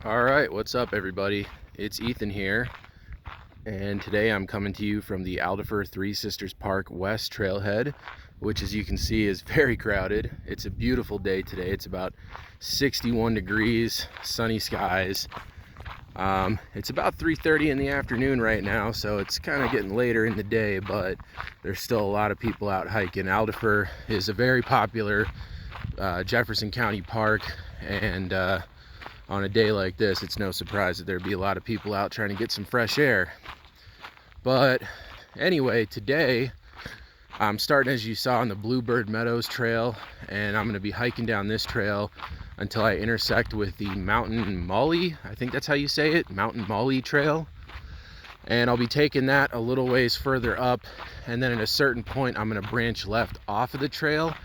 All right, what's up everybody? It's Ethan here, and today I'm coming to you from the Alderfer Three Sisters Park West Trailhead, which as you can see is very crowded. It's a beautiful day today. It's about 61 degrees, sunny skies. It's about 3:30 in the afternoon right now, so it's kind of getting later in the day, but there's still a lot of people out hiking. Alderfer is a very popular Jefferson County park, and on a day like this, it's no surprise that there'd be a lot of people out trying to get some fresh air. But anyway, today I'm starting, as you saw, on the Bluebird Meadows Trail, and I'm going to be hiking down this trail until I intersect with the Mountain Molly, I think that's how you say it, Mountain Molly Trail. And I'll be taking that a little ways further up, and then at a certain point I'm going to branch left off of the trail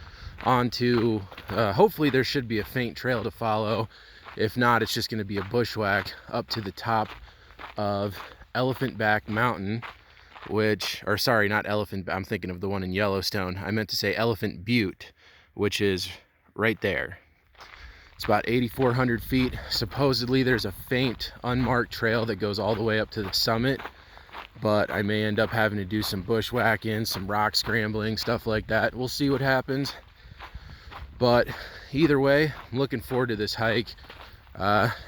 onto, hopefully there should be a faint trail to follow. If not, it's just going to be a bushwhack up to the top of Elephant Mountain, which, or sorry, not Elephant, I'm thinking of the one in Yellowstone. I meant to say Elephant Butte, which is right there. It's about 8,400 feet. Supposedly there's a faint unmarked trail that goes all the way up to the summit, but I may end up having to do some bushwhacking, some rock scrambling, stuff like that. We'll see what happens. But either way, I'm looking forward to this hike.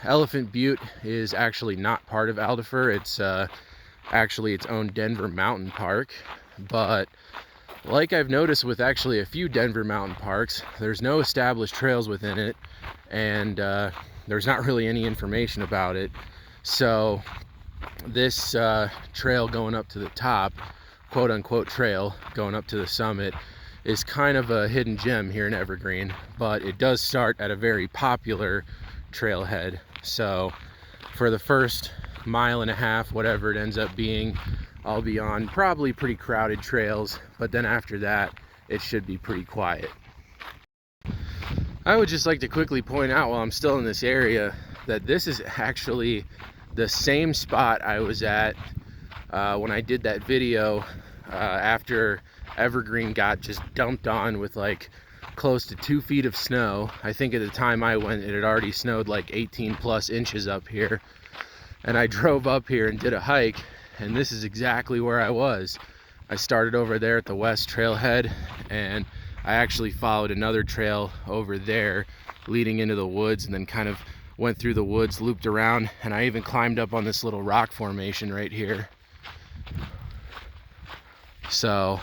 Elephant Butte is actually not part of Alderfer. It's actually its own Denver Mountain Park. But like I've noticed with actually a few Denver Mountain Parks, there's no established trails within it, and there's not really any information about it. So this trail going up to the top, quote unquote trail going up to the summit, is kind of a hidden gem here in Evergreen, but it does start at a very popular trailhead. So for the first mile and a half, whatever it ends up being, I'll be on probably pretty crowded trails, but then after that it should be pretty quiet. I would just like to quickly point out, while I'm still in this area, that this is actually the same spot I was at when I did that video after Evergreen got just dumped on with like close to 2 feet of snow. I think at the time I went, it had already snowed like 18 plus inches up here, and I drove up here and did a hike, and this is exactly where I was. I started over there at the West Trailhead, and I actually followed another trail over there leading into the woods, and then kind of went through the woods, looped around, and I even climbed up on this little rock formation right here. So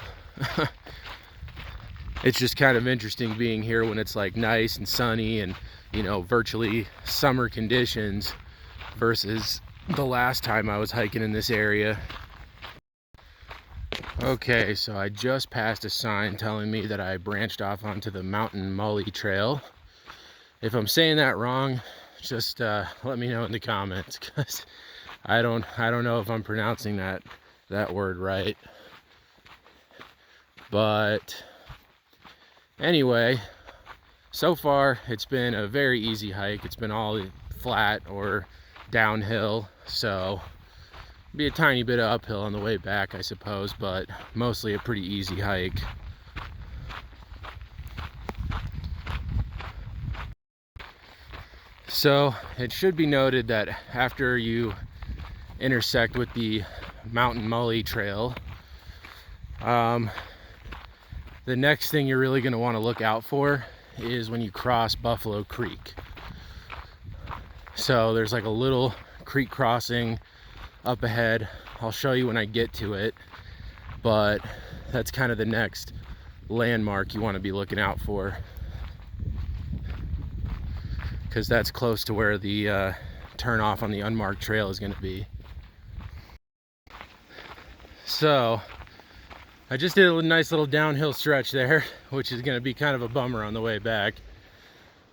it's just kind of interesting being here when it's like nice and sunny and, you know, virtually summer conditions, versus the last time I was hiking in this area. Okay, so I just passed a sign telling me that I branched off onto the Mountain Molly Trail. If I'm saying that wrong, just let me know in the comments, because I don't know if I'm pronouncing that word right. But anyway, so far it's been a very easy hike. It's been all flat or downhill, so be a tiny bit of uphill on the way back, I suppose, but mostly a pretty easy hike. So it should be noted that after you intersect with the Mountain Molly Trail, the next thing you're really going to want to look out for is when you cross Buffalo Creek. So there's like a little creek crossing up ahead. I'll show you when I get to it, but that's kind of the next landmark you want to be looking out for, because that's close to where the turn off on the unmarked trail is going to be. So I just did a nice little downhill stretch there, which is going to be kind of a bummer on the way back.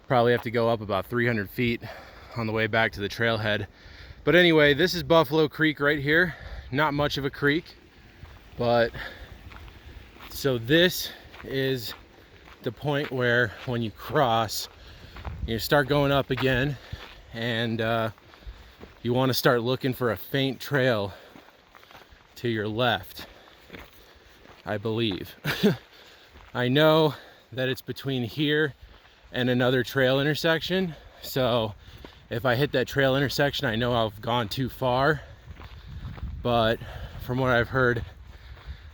Probably have to go up about 300 feet on the way back to the trailhead. But anyway, this is Buffalo Creek right here. Not much of a creek, but so this is the point where when you cross, you start going up again, and you want to start looking for a faint trail to your left, I believe. I know that it's between here and another trail intersection, so if I hit that trail intersection, I know I've gone too far. But from what I've heard,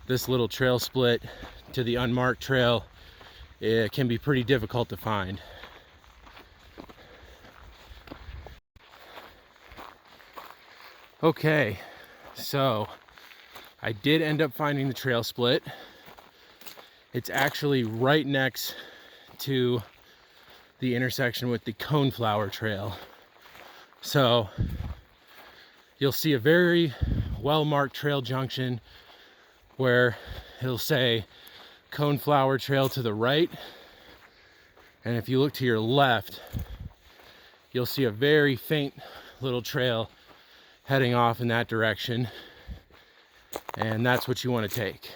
this little trail split to the unmarked trail, it can be pretty difficult to find. Okay, so I did end up finding the trail split. It's actually right next to the intersection with the Coneflower Trail. So you'll see a very well-marked trail junction where it'll say Coneflower Trail to the right. And if you look to your left, you'll see a very faint little trail heading off in that direction. And that's what you want to take.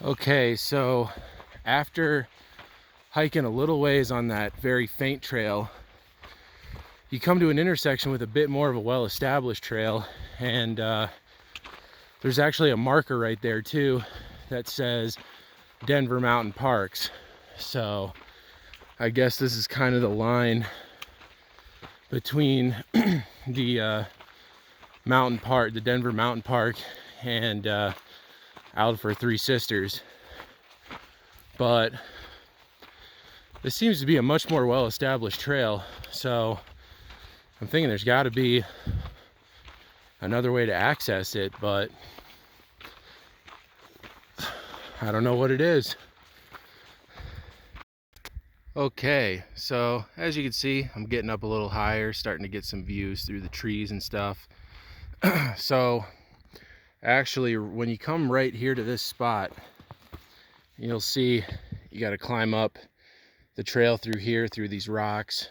Okay, so after hiking a little ways on that very faint trail, you come to an intersection with a bit more of a well-established trail, and there's actually a marker right there too that says Denver Mountain Parks. So I guess this is kind of the line between the mountain park, the Denver Mountain Park, and Alderfer Three Sisters. But this seems to be a much more well-established trail, so I'm thinking there's got to be another way to access it, but I don't know what it is. Okay, so as you can see, I'm getting up a little higher, starting to get some views through the trees and stuff. So actually, when you come right here to this spot, you'll see you got to climb up the trail through here, through these rocks,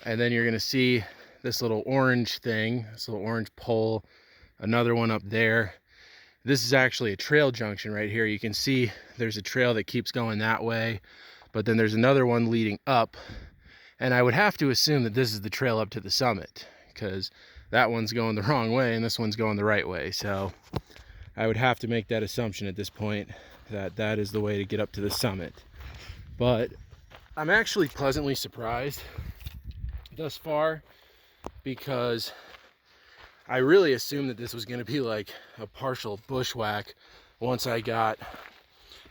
and then you're going to see this little orange thing, this little orange pole, another one up there. This is actually a trail junction right here. You can see there's a trail that keeps going that way, but then there's another one leading up, and I would have to assume that this is the trail up to the summit, because that one's going the wrong way and this one's going the right way. So I would have to make that assumption at this point, that that is the way to get up to the summit. But I'm actually pleasantly surprised thus far, because I really assumed that this was going to be like a partial bushwhack once I got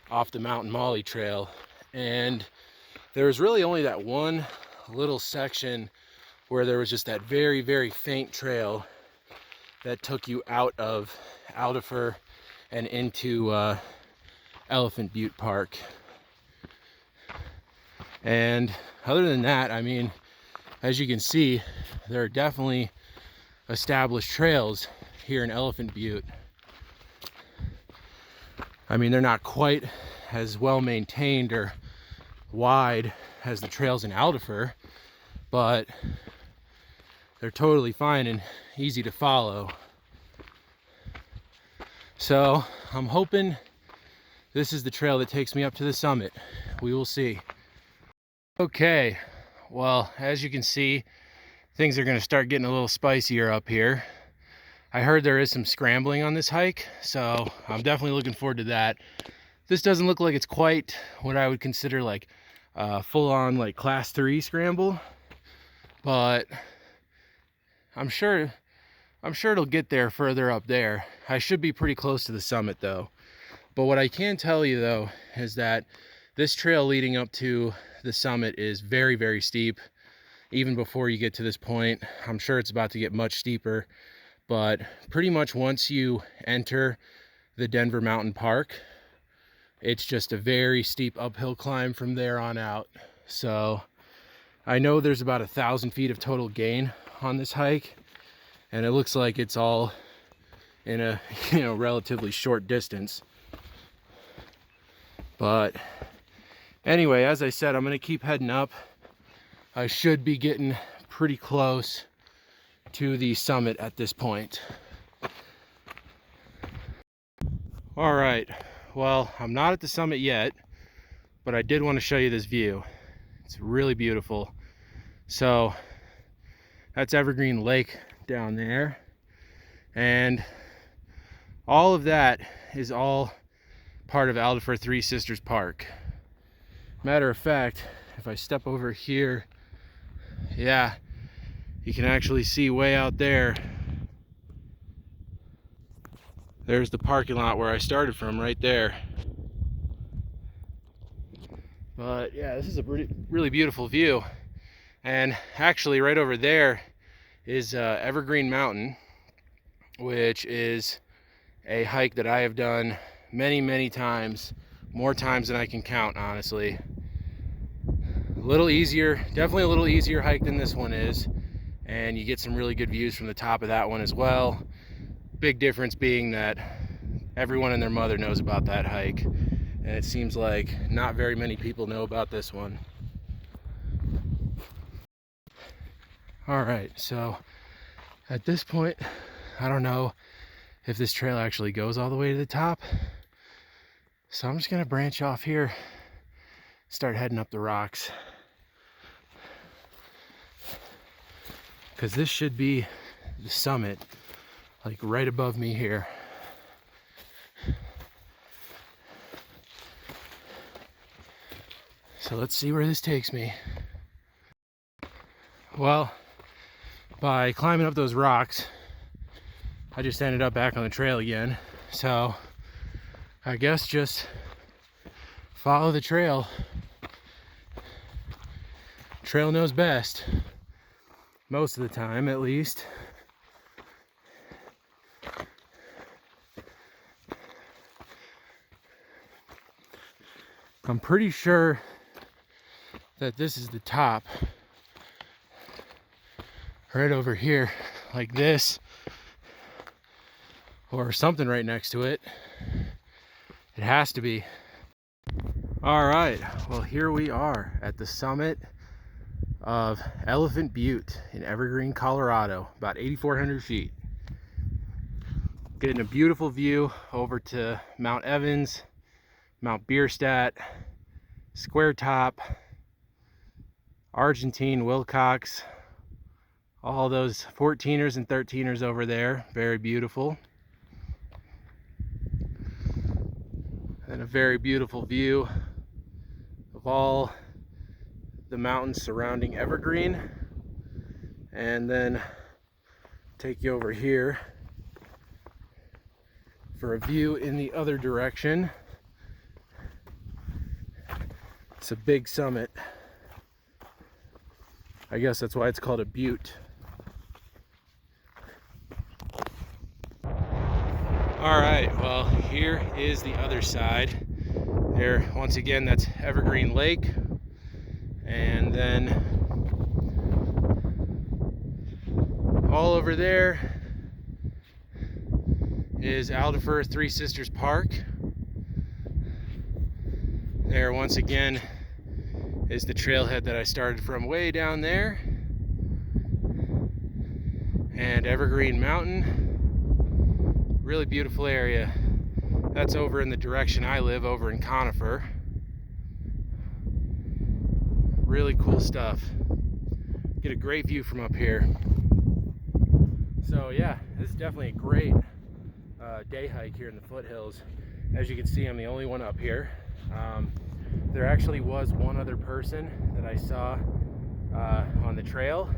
off the Mountain Molly trail. And there was really only that one little section where there was just that very, very faint trail that took you out of Alderfer and into Elephant Butte Park. And other than that, I mean, as you can see, there are definitely established trails here in Elephant Butte. I mean, they're not quite as well maintained or wide as the trails in Alderfer, but they're totally fine and easy to follow. So I'm hoping this is the trail that takes me up to the summit. We will see. Okay, well, as you can see, things are going to start getting a little spicier up here. I heard there is some scrambling on this hike, so I'm definitely looking forward to that. This doesn't look like it's quite what I would consider like full-on like class 3 scramble, but I'm sure it'll get there further up there. I should be pretty close to the summit though. But what I can tell you though is that this trail leading up to the summit is very, very steep. Even before you get to this point, I'm sure it's about to get much steeper, but pretty much once you enter the Denver Mountain Park, it's just a very steep uphill climb from there on out. So I know there's about 1,000 feet of total gain on this hike, and it looks like it's all in a relatively short distance. But anyway, as I said, I'm gonna keep heading up. I should be getting pretty close to the summit at this point. All right, well, I'm not at the summit yet, but I did want to show you this view. It's really beautiful. So that's Evergreen Lake down there, and all of that is all part of Alderfer Three Sisters Park. Matter of fact, if I step over here, yeah, you can actually see way out there. There's the parking lot where I started from, right there. But yeah, this is a really beautiful view. And actually right over there is Evergreen Mountain, which is a hike that I have done many times, more times than I can count, honestly. A little easier, definitely a little easier hike than this one is, and you get some really good views from the top of that one as well. Big difference being that everyone and their mother knows about that hike, and it seems like not very many people know about this one. All right, so at this point, I don't know if this trail actually goes all the way to the top, so I'm just gonna branch off here, start heading up the rocks, because this should be the summit, like right above me here. So let's see where this takes me. Well, by climbing up those rocks, I just ended up back on the trail again. So I guess just follow the trail. Trail knows best, most of the time at least. I'm pretty sure that this is the top, right over here, like this, or something right next to it. It has to be. All right, well, here we are at the summit of Elephant Butte in Evergreen, Colorado, about 8,400 feet. Getting a beautiful view over to Mount Evans, Mount Bierstadt, Square Top, Argentine, Wilcox, all those 14ers and 13ers over there. Very beautiful. And a very beautiful view of all the mountains surrounding Evergreen. And then take you over here for a view in the other direction. It's a big summit. I guess that's why it's called a butte. All right, well, here is the other side. There, once again, that's Evergreen Lake. And then all over there is Alderfer Three Sisters Park. There, once again, is the trailhead that I started from way down there. And Evergreen Mountain, really beautiful area. That's over in the direction I live, over in Conifer. Really cool stuff. Get a great view from up here. So yeah, this is definitely a great day hike here in the foothills. As you can see, I'm the only one up here. There actually was one other person that I saw on the trail,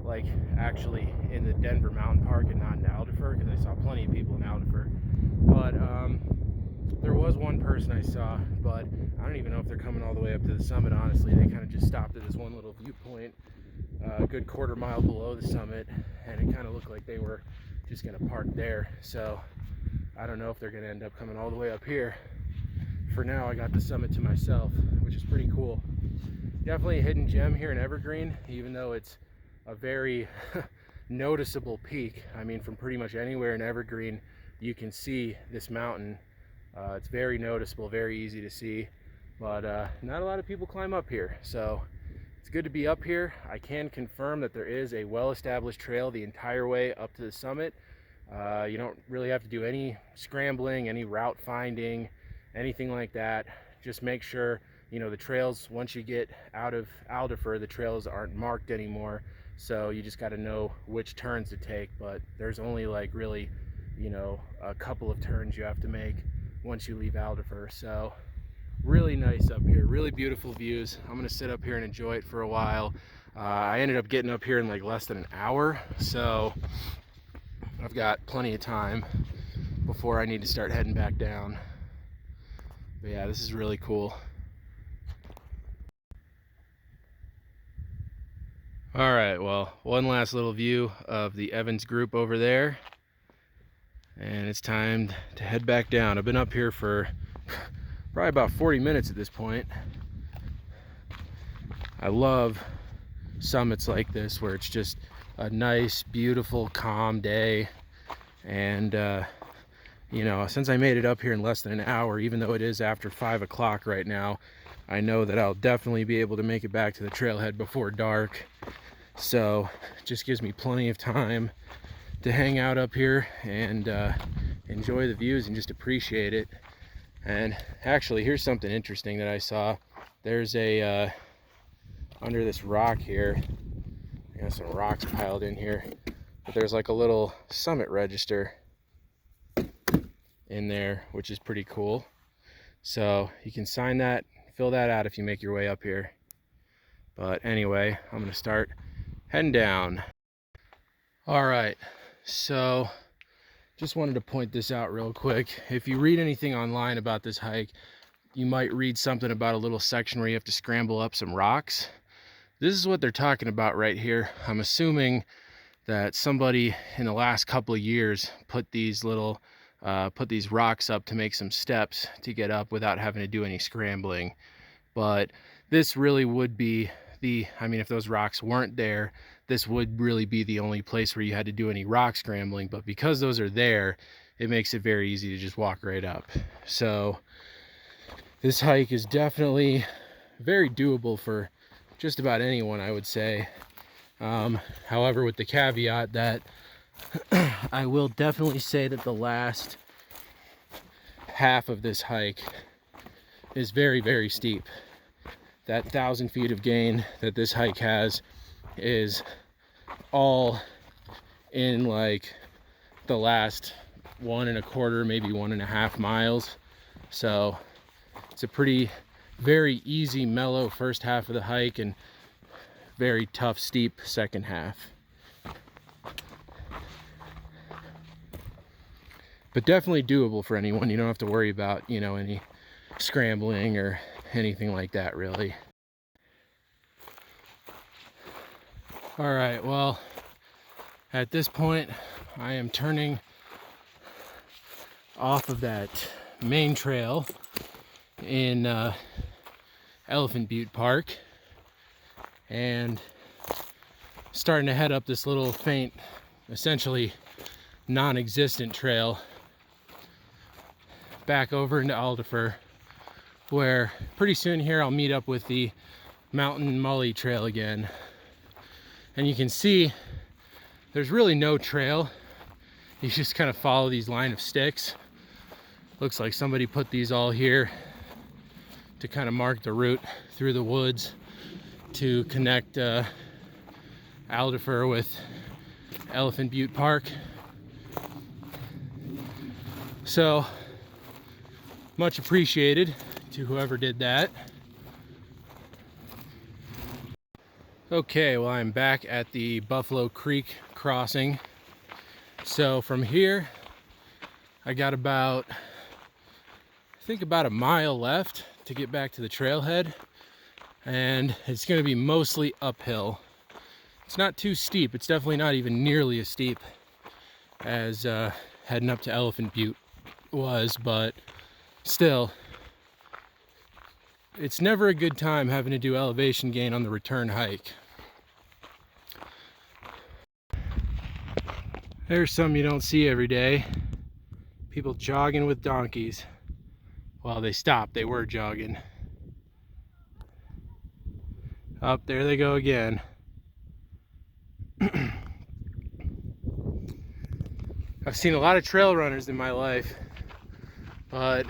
like actually in the Denver Mountain Park and not in Alderfer, because I saw plenty of people in Alderfer. But there was one person I saw, but I don't even know if they're coming all the way up to the summit, honestly. They kind of just stopped at this one little viewpoint, a good quarter mile below the summit, and it kind of looked like they were just going to park there. So I don't know if they're going to end up coming all the way up here. For now, I got the summit to myself, which is pretty cool. Definitely a hidden gem here in Evergreen, even though it's a very noticeable peak. I mean, from pretty much anywhere in Evergreen, you can see this mountain. It's very noticeable, very easy to see, but not a lot of people climb up here. So it's good to be up here. I can confirm that there is a well-established trail the entire way up to the summit. You don't really have to do any scrambling, any route finding, anything like that. Just make sure, you know, the trails, once you get out of Alderfer, the trails aren't marked anymore. So you just got to know which turns to take, but there's only like really, you know, a couple of turns you have to make once you leave Alderfer. So really nice up here, really really beautiful views. I'm gonna sit up here and enjoy it for a while. I ended up getting up here in like less than an hour, so I've got plenty of time before I need to start heading back down. But yeah, this is really cool. All right, well, one last little view of the Evans group over there, and it's time to head back down. I've been up here for probably about 40 minutes at this point. I love summits like this where it's just a nice, beautiful, calm day. And you know, since I made it up here in less than an hour, even though it is after 5 o'clock right now, I know that I'll definitely be able to make it back to the trailhead before dark. So it just gives me plenty of time to hang out up here and enjoy the views and just appreciate it. And actually, here's something interesting that I saw. There's a under this rock here, I got some rocks piled in here, but there's like a little summit register in there, which is pretty cool. So you can sign that, fill that out if you make your way up here. But anyway, I'm gonna start heading down. All right, so just wanted to point this out real quick. If you read anything online about this hike, you might read something about a little section where you have to scramble up some rocks. This is what they're talking about right here. I'm assuming that somebody in the last couple of years put these rocks up to make some steps to get up without having to do any scrambling. But this really would be I mean, if those rocks weren't there, this would really be the only place where you had to do any rock scrambling. But because those are there, it makes it very easy to just walk right up. So this hike is definitely very doable for just about anyone, I would say. However, with the caveat that I will definitely say that the last half of this hike is very, very steep. That 1,000 feet of gain that this hike has is all in like the last 1.25, maybe 1.5 miles. So it's a pretty, very easy, mellow first half of the hike and very tough, steep second half. But definitely doable for anyone. You don't have to worry about, you know, any scrambling or anything like that, really. All right, well, at this point, I am turning off of that main trail in Elephant Butte Park and starting to head up this little faint, essentially non-existent trail back over into Alderfer, where pretty soon here I'll meet up with the Mountain Mully Trail again. And you can see there's really no trail. You just kind of follow these line of sticks. Looks like somebody put these all here to kind of mark the route through the woods to connect Alderfer with Elephant Butte Park. So much appreciated to whoever did that. Okay, well, I'm back at the Buffalo Creek crossing. So from here, I got about, I think about a mile left to get back to the trailhead, and it's going to be mostly uphill. It's not too steep. It's definitely not even nearly as steep as heading up to Elephant Butte was, but still, it's never a good time having to do elevation gain on the return hike. There's some you don't see every day. People jogging with donkeys. Well, they stopped. They were jogging. Up there they go again. I've seen a lot of trail runners in my life, but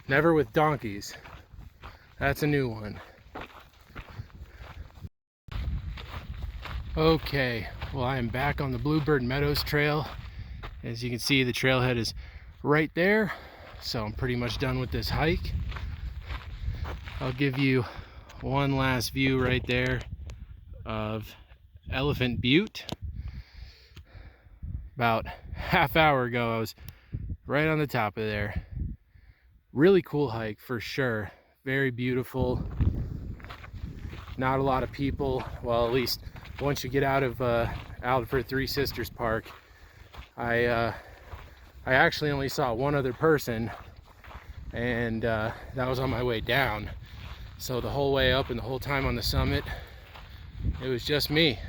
never with donkeys. That's a new one. Okay, well, I am back on the Bluebird Meadows Trail. As you can see, the trailhead is right there, so I'm pretty much done with this hike. I'll give you one last view right there of Elephant Butte. About half hour ago I was right on the top of there. Really cool hike for sure. Very beautiful. Not a lot of people. Well, at least once you get out of Alderfer Three Sisters Park. I actually only saw one other person, and that was on my way down. So the whole way up and the whole time on the summit, it was just me.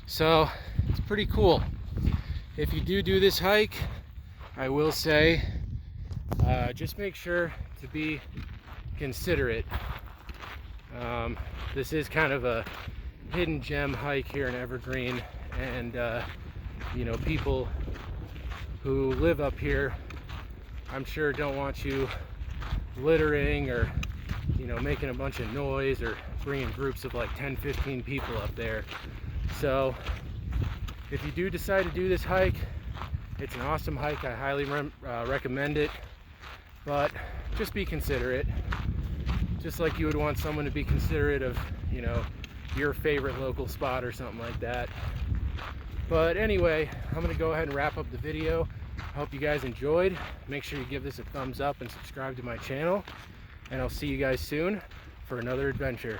So it's pretty cool. If you do this hike, I will say, just make sure to be considerate. This is kind of a hidden gem hike here in Evergreen, and you know, people who live up here, I'm sure, don't want you littering or, you know, making a bunch of noise or bringing groups of like 10-15 people up there. So if you do decide to do this hike, it's an awesome hike. I highly recommend it, but just be considerate, just like you would want someone to be considerate of, you know, your favorite local spot or something like that. But anyway, I'm gonna go ahead and wrap up the video. I hope you guys enjoyed. Make sure you give this a thumbs up and subscribe to my channel, and I'll see you guys soon for another adventure.